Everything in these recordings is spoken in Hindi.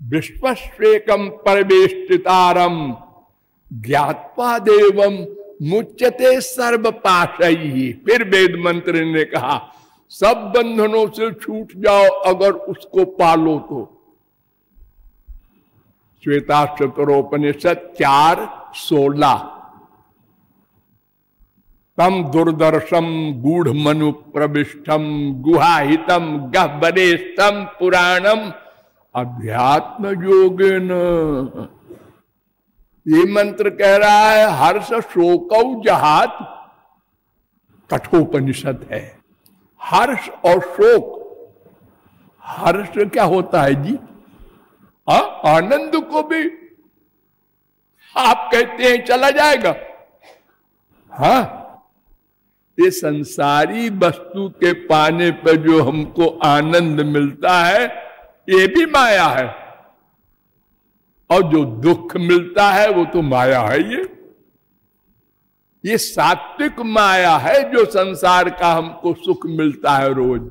विश्वस्वेकम परवेष्टितारम ज्ञात्वा देवम मुच्यते सर्व पाशई। फिर वेद मंत्र ने कहा सब बंधनों से छूट जाओ अगर उसको पालो तो। श्वेताश्वतरोपनिषद 4:16। तम दुर्दर्शम गूढ़ मनु प्रविष्टम गुहाहितम गह्वरेष्टम पुराणम अध्यात्म योगेन। ये मंत्र कह रहा है हर्ष शोकौ जहात, कठोपनिषद है। हर्ष और शोक, हर्ष क्या होता है जी? आनंद को भी आप कहते हैं चला जाएगा। हाँ, ये संसारी वस्तु के पाने पर जो हमको आनंद मिलता है ये भी माया है, और जो दुख मिलता है वो तो माया है। ये सात्विक माया है जो संसार का हमको सुख मिलता है रोज।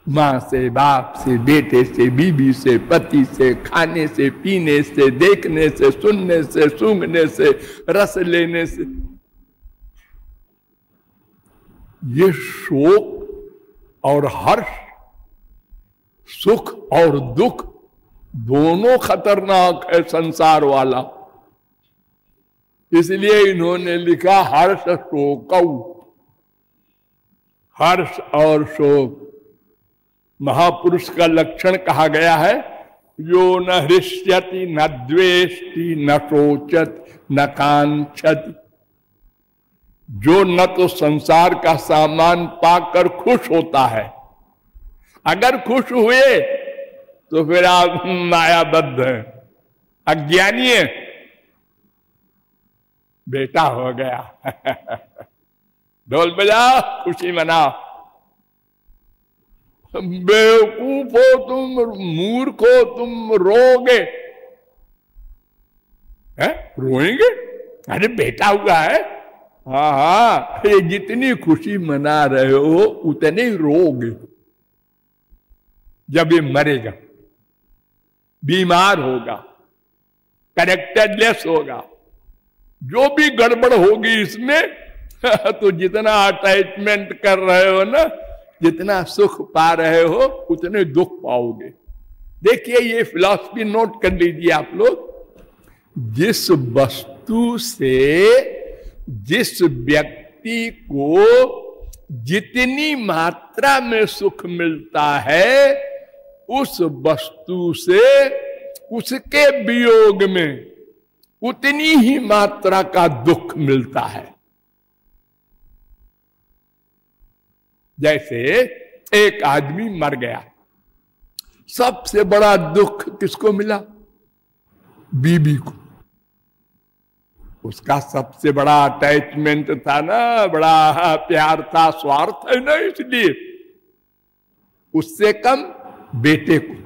मां से, बाप से, बेटे से, बीवी से, पति से, खाने से, पीने से, देखने से, सुनने से, सूंघने से, रस लेने से। ये शोक और हर्ष, सुख और दुख दोनों खतरनाक है संसार वाला। इसलिए इन्होंने लिखा हर्ष शोकौ। हर्ष और शोक महापुरुष का लक्षण कहा गया है। यो न हृष्यति न द्वेष्टि न शोचत न कांक्षति। जो न तो संसार का सामान पाकर खुश होता है, अगर खुश हुए तो फिर आप मायाबद्ध हैं, अज्ञानी है। बेटा हो गया ढोल बजाओ, खुशी मनाओ। बेवकूफ हो तुम, मूर्ख हो तुम, रोगे है? रोएंगे? अरे बेटा हुआ है। हाँ हाँ, ये जितनी खुशी मना रहे हो उतने ही रोगे जब ये मरेगा, बीमार होगा, कैरेक्टरलेस होगा, जो भी गड़बड़ होगी इसमें तो जितना अटैचमेंट कर रहे हो ना, जितना सुख पा रहे हो उतने दुख पाओगे। देखिए ये फिलॉसफी नोट कर लीजिए आप लोग। जिस वस्तु से जिस व्यक्ति को जितनी मात्रा में सुख मिलता है, उस वस्तु से उसके वियोग में उतनी ही मात्रा का दुख मिलता है। जैसे एक आदमी मर गया, सबसे बड़ा दुख किसको मिला? बीबी को। उसका सबसे बड़ा अटैचमेंट था ना, बड़ा प्यार था, स्वार्थ है ना, इसलिए उससे कम बेटे को,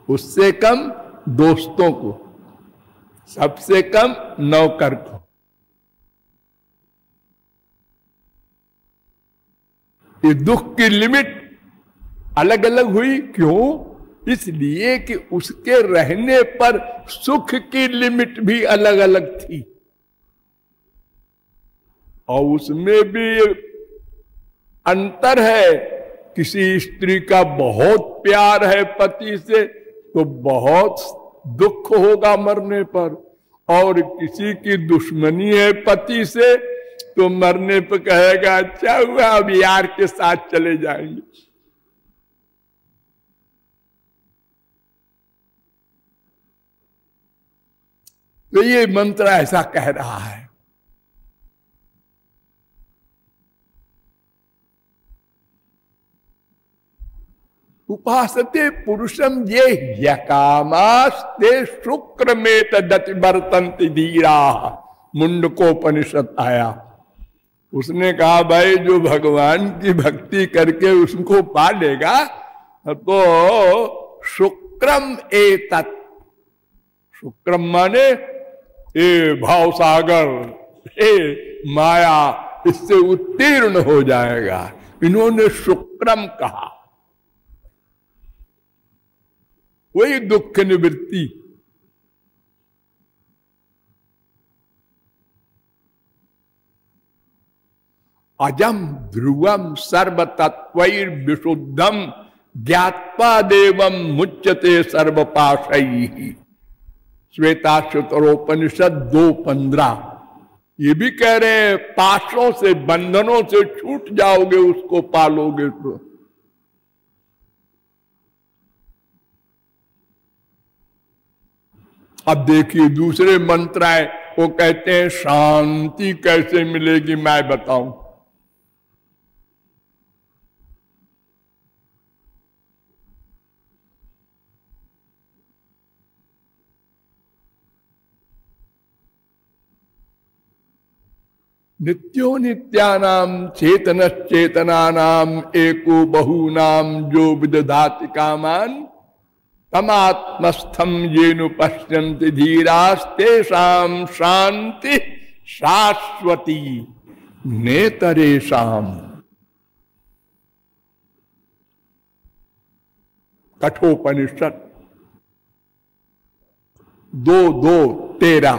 उससे कम दोस्तों को, सबसे कम नौकर को। ये दुख की लिमिट अलग अलग हुई। क्यों? इसलिए कि उसके रहने पर सुख की लिमिट भी अलग अलग थी, और उसमें भी अंतर है। किसी स्त्री का बहुत प्यार है पति से तो बहुत दुख होगा मरने पर, और किसी की दुश्मनी है पति से तो मरने पर कहेगा अच्छा हुआ अब यार के साथ चले जाएंगे। तो ये मंत्र ऐसा कह रहा है। उपासते पुरुषम ये यकामास्ते शुक्र में तदति बर्तंति धीरा। मुंडकोपनिषद आया, उसने कहा भाई जो भगवान की भक्ति करके उसको पा लेगा तो शुक्रम एतत्, शुक्रम माने ये भाव सागर, ये माया, इससे उत्तीर्ण हो जाएगा। इन्होंने शुक्रम कहा। वही दुख निवृत्ति। अजम ध्रुवम सर्वतत्वैर विशुद्धम ज्ञात्वा देवम मुच्यते सर्वपाशैः। श्वेताश्वतरोपनिषद 2:15। ये भी कह रहे हैं पाशों से, बंधनों से छूट जाओगे, उसको पालोगे तो। अब देखिए दूसरे मंत्र आए, वो कहते हैं शांति कैसे मिलेगी मैं बताऊं। नित्यो नित्यानाम चेतन चेतनानाम एको बहूनाम जो विदधाति कामान तमात्मस्थम येनु पश्यन्ति धीरास्तेषां शांति शाश्वती नेतरेषाम्। कठोपनिषद 2:13।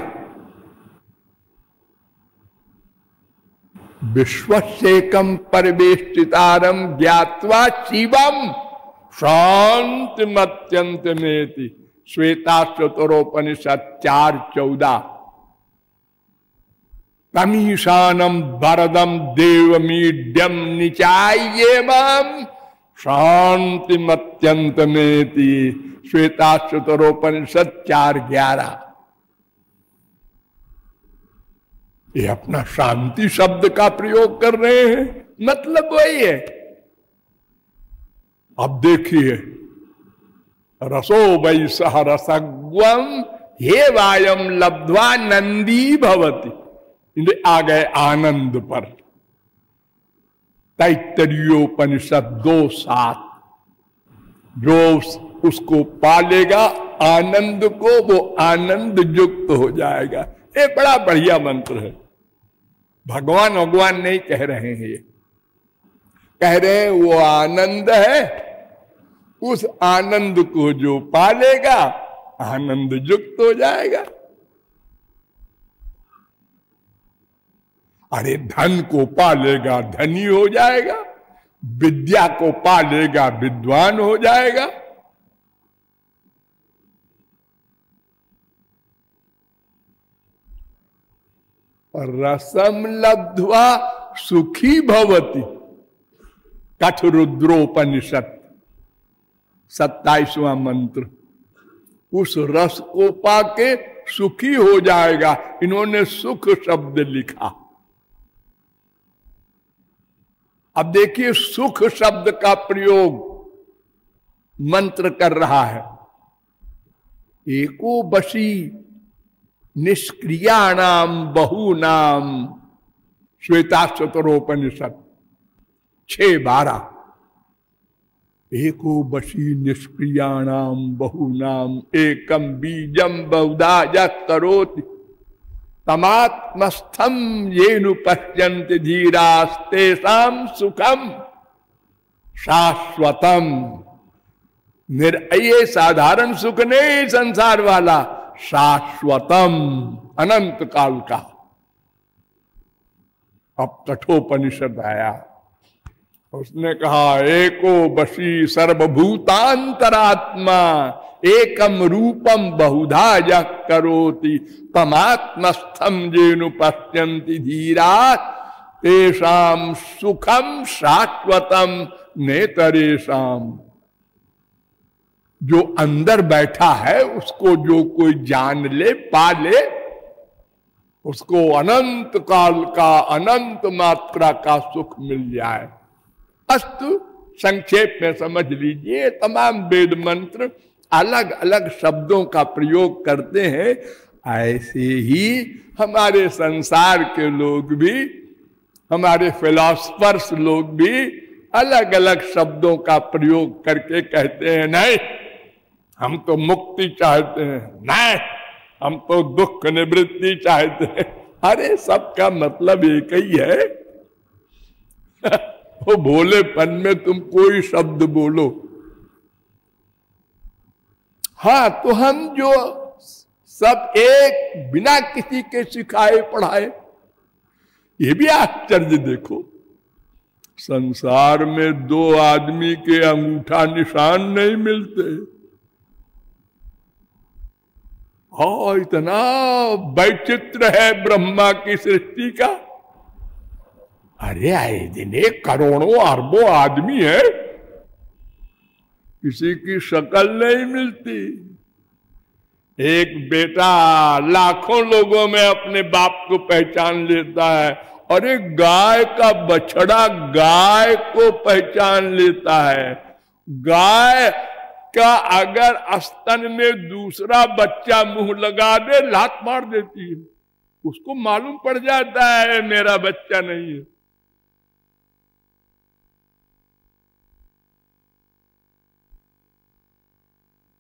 विश्वसेकं परवेष्टितारं ज्ञात्वा शिवम शांतिमत्यंतमेति। श्वेताश्वतरोपनिषद 4:14। तमीशानम वरदम देवमीड्यम निचायेमं शांतिमत्यंतमेति। श्वेताश्वतरोपनिषद 4:11। ये अपना शांति शब्द का प्रयोग कर रहे हैं, मतलब वही है। अब देखिए रसो वै सह रसग्वम हे वायम लब्ध्वा नंदी भवति। आ गए आनंद पर। तैत्तरीयोपनिषद 2:7। जो उसको पालेगा आनंद को, वो आनंद युक्त हो जाएगा। ये बड़ा बढ़िया मंत्र है। भगवान नहीं कह रहे हैं, ये कह रहे हैं वो आनंद है, उस आनंद को जो पालेगा आनंद युक्त हो जाएगा। अरे धन को पालेगा धनी हो जाएगा, विद्या को पालेगा विद्वान हो जाएगा। रसम लब्ध्वा सुखी भवति। कठरुद्रोपनिषद 27वां मंत्र। उस रस को पाके सुखी हो जाएगा। इन्होंने सुख शब्द लिखा। अब देखिए सुख शब्द का प्रयोग मंत्र कर रहा है। एको बशी निष्क्रियाणाम बहूनाम। श्वेताश्वतरोपनिषद 6:12। एको बशी निष्क्रियाणाम बहूनाम एकम बीजम बहुधा यः करोति तमात्मस्थम येनु पश्यन्ति धीरास्तेषां सुखम शाश्वतम। ये साधारण सुख नहीं संसार वाला, शाश्वतम अनंत काल का। अब कठोपनिषद आया, उसने कहा एको बशी सर्वभूतांतरात्मा एकम रूपम बहुधा यः करोति तमात्मस्थम येनु पश्यन्ति धीरा तेषां सुखम शाश्वतम नेतरेषाम्। जो अंदर बैठा है उसको जो कोई जान ले, पा ले, उसको अनंत काल का अनंत मात्रा का सुख मिल जाए। अस्तु संक्षेप में समझ लीजिए, तमाम वेद मंत्र अलग अलग शब्दों का प्रयोग करते हैं। ऐसे ही हमारे संसार के लोग भी, हमारे फिलॉसफर्स लोग भी अलग अलग शब्दों का प्रयोग करके कहते हैं नहीं हम तो मुक्ति चाहते हैं, नहीं हम तो दुख निवृत्ति चाहते हैं। अरे सबका मतलब एक ही है। वो भोलेपन में तुम कोई शब्द बोलो। हाँ, तो हम जो सब एक बिना किसी के सिखाए पढ़ाए, ये भी आश्चर्य देखो। संसार में दो आदमी के अंगूठा निशान नहीं मिलते, और इतना वैचित्र है ब्रह्मा की सृष्टि का। अरे आए दिन करोड़ों अरबों आदमी है, किसी की शक्ल नहीं मिलती। एक बेटा लाखों लोगों में अपने बाप को पहचान लेता है, और एक गाय का बछड़ा गाय को पहचान लेता है। गाय का अगर स्तन में दूसरा बच्चा मुंह लगा दे, लात मार देती है, उसको मालूम पड़ जाता है मेरा बच्चा नहीं है।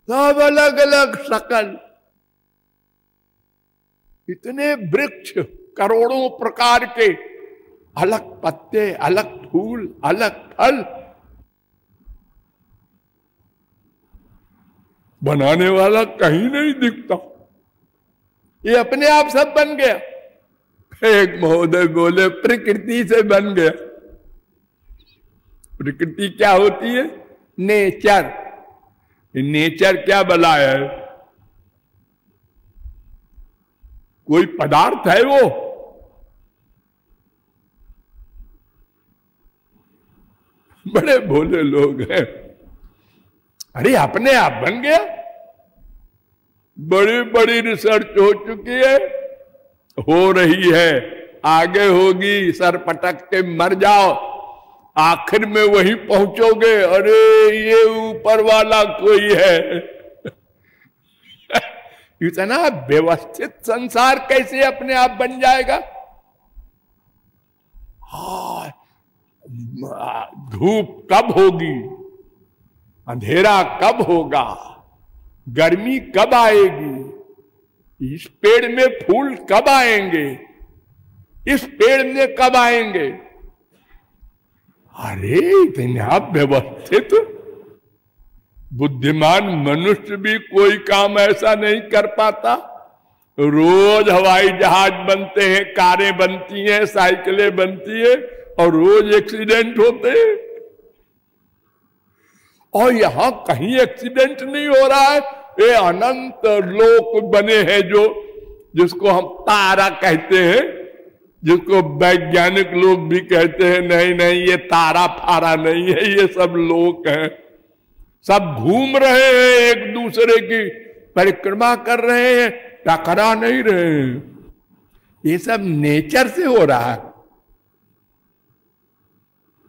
सब अलग अलग शकल, इतने वृक्ष करोड़ों प्रकार के, अलग पत्ते, अलग फूल, अलग फल, बनाने वाला कहीं नहीं दिखता, ये अपने आप सब बन गया। एक महोदय बोले प्रकृति से बन गया। प्रकृति क्या होती है? नेचर। नेचर क्या बनाया है? कोई पदार्थ है वो? बड़े भोले लोग हैं। अरे अपने आप बन गया। बड़ी बड़ी रिसर्च हो चुकी है, हो रही है, आगे होगी। सर पटक के मर जाओ, आखिर में वही पहुंचोगे, अरे ये ऊपर वाला कोई है। इतना व्यवस्थित संसार कैसे अपने आप बन जाएगा? हाँ, धूप कब होगी, अंधेरा कब होगा, गर्मी कब आएगी, इस पेड़ में फूल कब आएंगे, इस पेड़ में कब आएंगे। अरे इतना व्यवस्थित बुद्धिमान मनुष्य भी कोई काम ऐसा नहीं कर पाता। रोज हवाई जहाज बनते हैं, कारें बनती हैं, साइकिलें बनती है, और रोज एक्सीडेंट होते हैं। और यहां कहीं एक्सीडेंट नहीं हो रहा है। ये अनंत लोक बने हैं, जो जिसको हम तारा कहते हैं, जिसको वैज्ञानिक लोग भी कहते हैं नहीं नहीं ये तारा फारा नहीं है, ये सब लोक हैं। सब घूम रहे हैं, एक दूसरे की परिक्रमा कर रहे हैं, टकरा नहीं रहे हैं। ये सब नेचर से हो रहा है।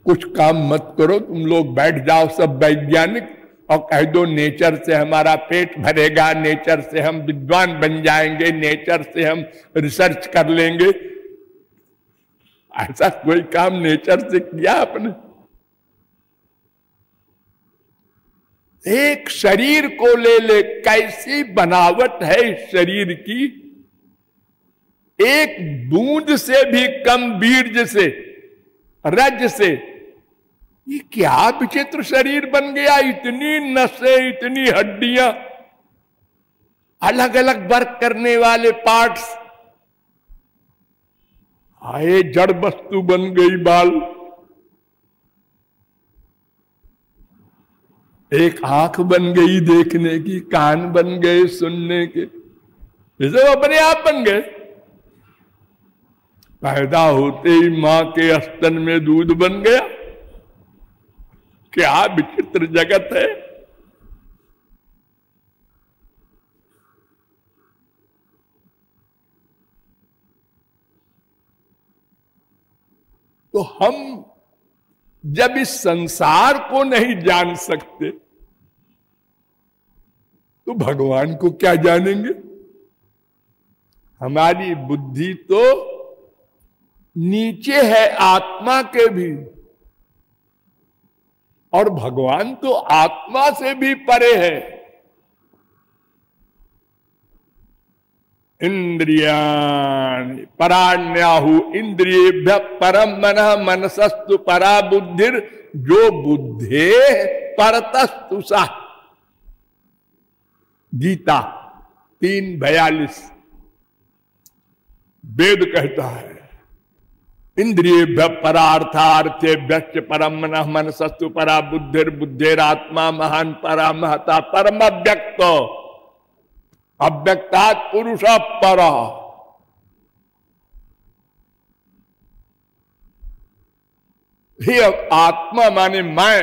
कुछ काम मत करो, तुम लोग बैठ जाओ सब वैज्ञानिक और कह दो नेचर से हमारा पेट भरेगा, नेचर से हम विद्वान बन जाएंगे, नेचर से हम रिसर्च कर लेंगे। ऐसा कोई काम नेचर से किया आपने? एक शरीर को ले ले, कैसी बनावट है इस शरीर की। एक बूंद से भी कम बीर्ज से, रज से, ये क्या विचित्र शरीर बन गया। इतनी नसें, इतनी हड्डियां, अलग अलग वर्क करने वाले पार्ट्स। आए जड़ वस्तु बन गई बाल। एक आंख बन गई देखने की, कान बन गए सुनने के, ये सब अपने आप बन गए। पैदा होते ही मां के स्तन में दूध बन गया। क्या विचित्र जगत है। तो हम जब इस संसार को नहीं जान सकते तो भगवान को क्या जानेंगे। हमारी बुद्धि तो नीचे है आत्मा के भी, और भगवान तो आत्मा से भी परे है। इंद्रियाणि पराण्याहु इंद्रियेभ्य परम मनः मनसस्तु परा बुद्धिर जो बुद्धे परतस्तु सा। गीता 3:42 वेद कहता है, इंद्रिय परार्थार्थे व्यक्ष परम मनः मनसस्तु परा बुद्धिर बुद्धिरात्मा महान परा महता परम अव्यक्त अव्यक्तात् पुरुष पर। ही आत्मा माने मैं,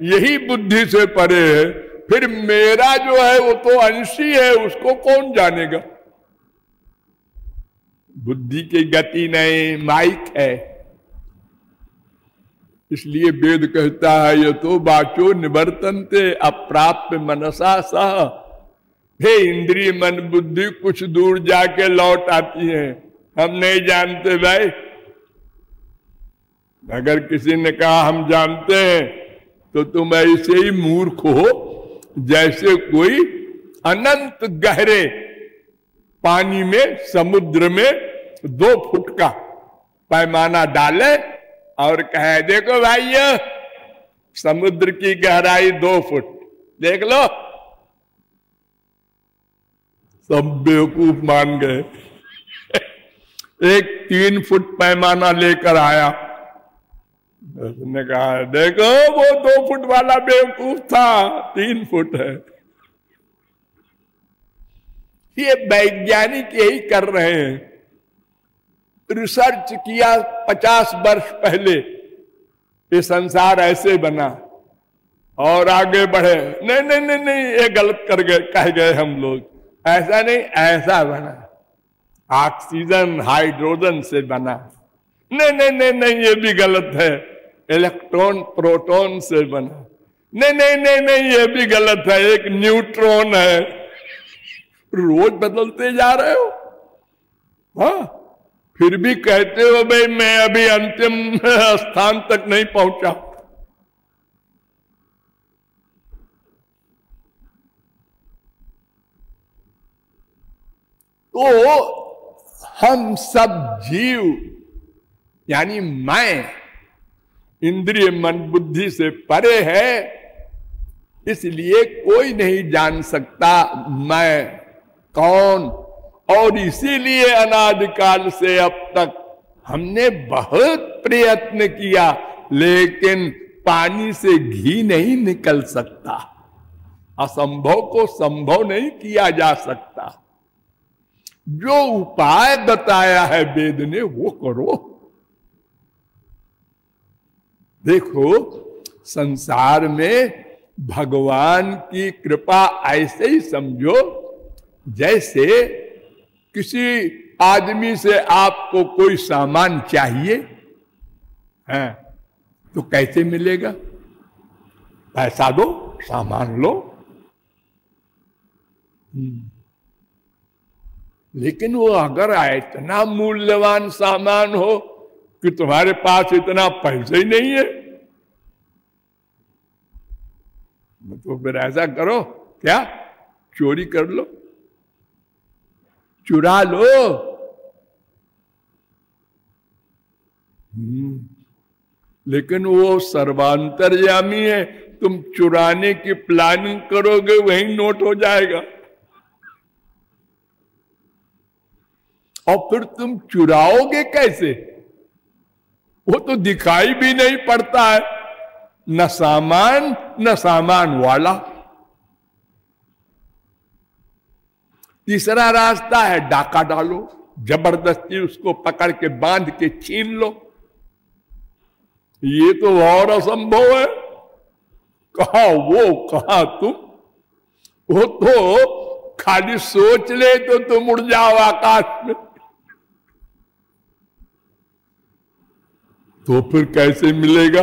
यही बुद्धि से परे है। फिर मेरा जो है वो तो अंशी है, उसको कौन जानेगा। बुद्धि की गति नहीं, माइक है। इसलिए वेद कहता है ये तो वाचो निवर्तन्ते अप्राप्य मनसा सह। हे इंद्रिय मन बुद्धि कुछ दूर जाके लौट आती है, हम नहीं जानते भाई। अगर किसी ने कहा हम जानते हैं तो तुम ऐसे ही मूर्ख हो जैसे कोई अनंत गहरे पानी में, समुद्र में 2 फुट का पैमाना डाले और कहे देखो भाइयों समुद्र की गहराई 2 फुट, देख लो। सब बेवकूफ मान गए। एक 3 फुट पैमाना लेकर आया, उसने कहा देखो वो 2 फुट वाला बेवकूफ था, 3 फुट है। ये वैज्ञानिक यही कर रहे हैं। रिसर्च किया 50 वर्ष पहले, ये संसार ऐसे बना और आगे बढ़े। नहीं नहीं नहीं नहीं, ये गलत कर गए, कह गए हम लोग। ऐसा नहीं, ऐसा बना, ऑक्सीजन हाइड्रोजन से बना। नहीं नहीं नहीं नहीं, ये भी गलत है, इलेक्ट्रॉन प्रोटॉन से बना। नहीं नहीं नहीं नहीं, ये भी गलत है, एक न्यूट्रॉन है। रोज बदलते जा रहे हो। हाँ, फिर भी कहते हो भाई मैं अभी अंतिम स्थान तक नहीं पहुंचा। तो हम सब जीव यानी मैं इंद्रिय मन बुद्धि से परे है, इसलिए कोई नहीं जान सकता मैं कौन। और इसीलिए अनादिकाल से अब तक हमने बहुत प्रयत्न किया, लेकिन पानी से घी नहीं निकल सकता। असंभव को संभव नहीं किया जा सकता। जो उपाय बताया है वेद ने वो करो। देखो संसार में भगवान की कृपा ऐसे ही समझो जैसे किसी आदमी से आपको कोई सामान चाहिए है तो कैसे मिलेगा? पैसा दो, सामान लो। लेकिन वो अगर इतना मूल्यवान सामान हो कि तुम्हारे पास इतना पैसा ही नहीं है तो फिर ऐसा करो, क्या चोरी कर लो, चुरा लो। लेकिन वो सर्वांतर्यामी है, तुम चुराने की प्लानिंग करोगे वही नोट हो जाएगा और फिर तुम चुराओगे कैसे? वो तो दिखाई भी नहीं पड़ता है, न सामान न सामान वाला। तीसरा रास्ता है डाका डालो, जबरदस्ती उसको पकड़ के बांध के छीन लो। ये तो और असंभव है। कहा वो कहा तुम, वो तो खाली सोच ले तो तुम उड़ जाओ आकाश में। तो फिर कैसे मिलेगा?